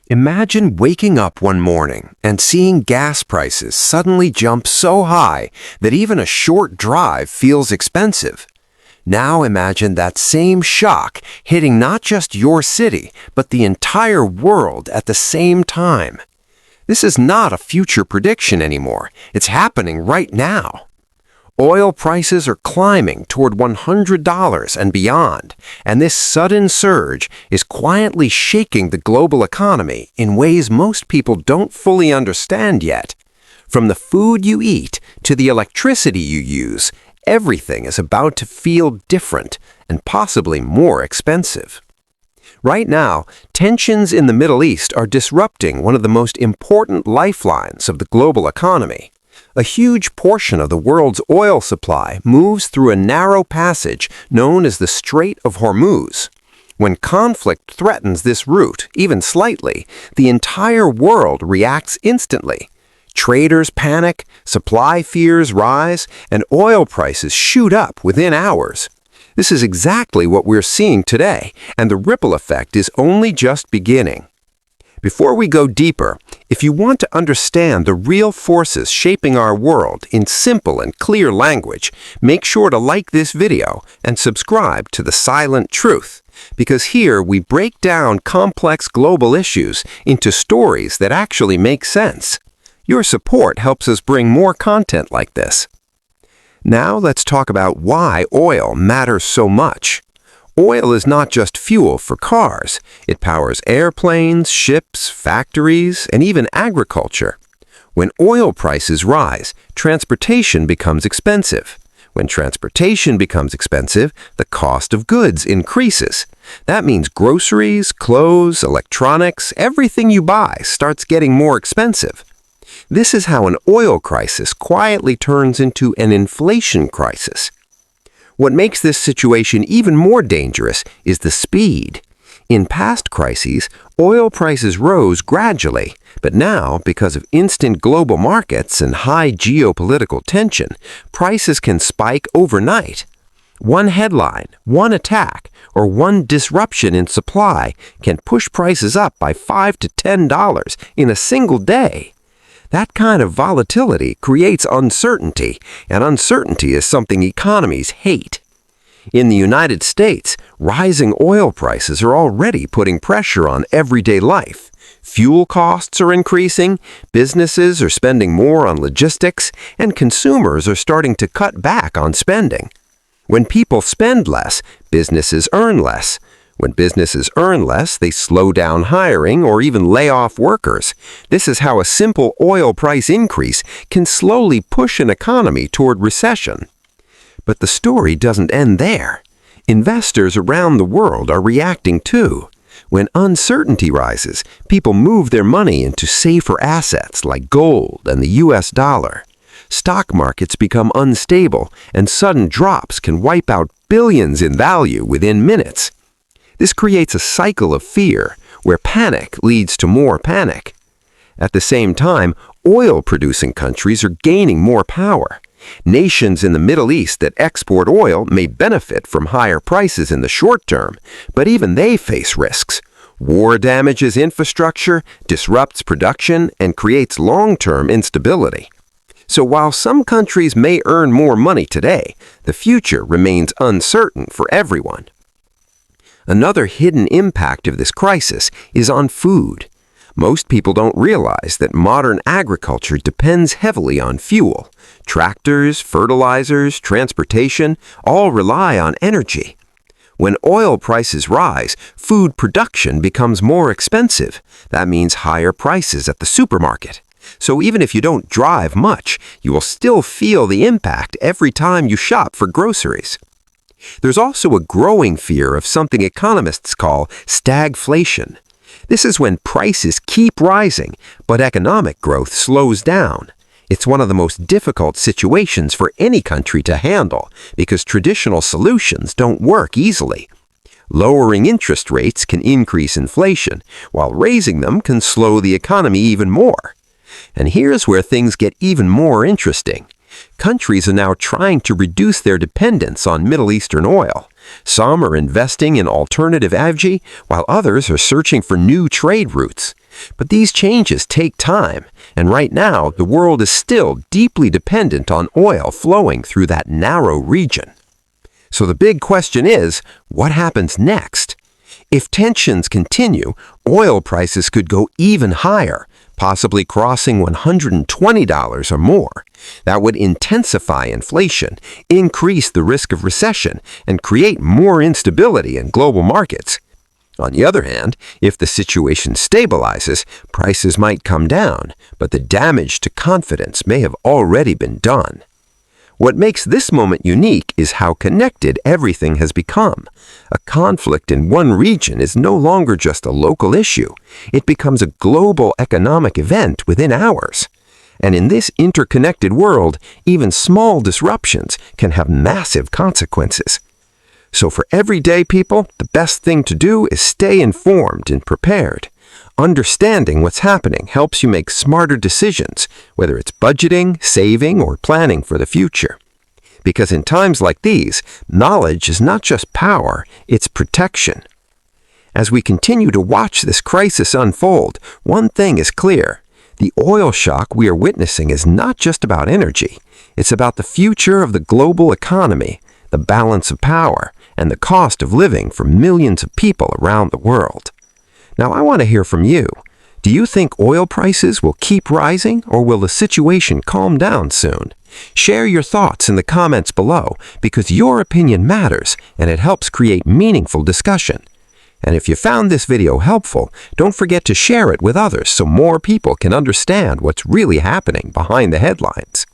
Imagine waking up one morning and seeing gas prices suddenly jump so high that even a short drive feels expensive. Now imagine that same shock hitting not just your city, but the entire world at the same time. This is not a future prediction anymore. It's happening right now. Oil prices are climbing toward $100 and beyond, and this sudden surge is quietly shaking the global economy in ways most people don't fully understand yet. From the food you eat to the electricity you use, everything is about to feel different and possibly more expensive. Right now, tensions in the Middle East are disrupting one of the most important lifelines of the global economy. A huge portion of the world's oil supply moves through a narrow passage known as the Strait of Hormuz. When conflict threatens this route, even slightly, the entire world reacts instantly. Traders panic, supply fears rise, and oil prices shoot up within hours. This is exactly what we're seeing today, and the ripple effect is only just beginning. Before we go deeper, if you want to understand the real forces shaping our world in simple and clear language, make sure to like this video and subscribe to The Silent Truth, because here we break down complex global issues into stories that actually make sense. Your support helps us bring more content like this. Now let's talk about why oil matters so much. Oil is not just fuel for cars. It powers airplanes, ships, factories, and even agriculture. When oil prices rise, transportation becomes expensive. When transportation becomes expensive, the cost of goods increases. That means groceries, clothes, electronics, everything you buy starts getting more expensive. This is how an oil crisis quietly turns into an inflation crisis. What makes this situation even more dangerous is the speed. In past crises, oil prices rose gradually, but now, because of instant global markets and high geopolitical tension, prices can spike overnight. One headline, one attack, or one disruption in supply can push prices up by $5 to $10 in a single day. That kind of volatility creates uncertainty, and uncertainty is something economies hate. In the United States, rising oil prices are already putting pressure on everyday life. Fuel costs are increasing, businesses are spending more on logistics, and consumers are starting to cut back on spending. When people spend less, businesses earn less. When businesses earn less, they slow down hiring or even lay off workers. This is how a simple oil price increase can slowly push an economy toward recession. But the story doesn't end there. Investors around the world are reacting too. When uncertainty rises, people move their money into safer assets like gold and the US dollar. Stock markets become unstable, and sudden drops can wipe out billions in value within minutes. This creates a cycle of fear, where panic leads to more panic. At the same time, oil-producing countries are gaining more power. Nations in the Middle East that export oil may benefit from higher prices in the short term, but even they face risks. War damages infrastructure, disrupts production, and creates long-term instability. So while some countries may earn more money today, the future remains uncertain for everyone. Another hidden impact of this crisis is on food. Most people don't realize that modern agriculture depends heavily on fuel. Tractors, fertilizers, transportation all rely on energy. When oil prices rise, food production becomes more expensive. That means higher prices at the supermarket. So even if you don't drive much, you will still feel the impact every time you shop for groceries. There's also a growing fear of something economists call stagflation. This is when prices keep rising, but economic growth slows down. It's one of the most difficult situations for any country to handle because traditional solutions don't work easily. Lowering interest rates can increase inflation, while raising them can slow the economy even more. And here's where things get even more interesting. Countries are now trying to reduce their dependence on Middle Eastern oil. Some are investing in alternative energy, while others are searching for new trade routes. But these changes take time, and right now the world is still deeply dependent on oil flowing through that narrow region. So the big question is, what happens next? If tensions continue, oil prices could go even higher, possibly crossing $120 or more. That would intensify inflation, increase the risk of recession, and create more instability in global markets. On the other hand, if the situation stabilizes, prices might come down, but the damage to confidence may have already been done. What makes this moment unique is how connected everything has become. A conflict in one region is no longer just a local issue. It becomes a global economic event within hours. And in this interconnected world, even small disruptions can have massive consequences. So for everyday people, the best thing to do is stay informed and prepared. Understanding what's happening helps you make smarter decisions, whether it's budgeting, saving, or planning for the future. Because in times like these, knowledge is not just power, it's protection. As we continue to watch this crisis unfold, one thing is clear. The oil shock we are witnessing is not just about energy. It's about the future of the global economy, the balance of power, and the cost of living for millions of people around the world. Now, I want to hear from you. Do you think oil prices will keep rising, or will the situation calm down soon? Share your thoughts in the comments below, because your opinion matters and it helps create meaningful discussion. And if you found this video helpful, don't forget to share it with others so more people can understand what's really happening behind the headlines.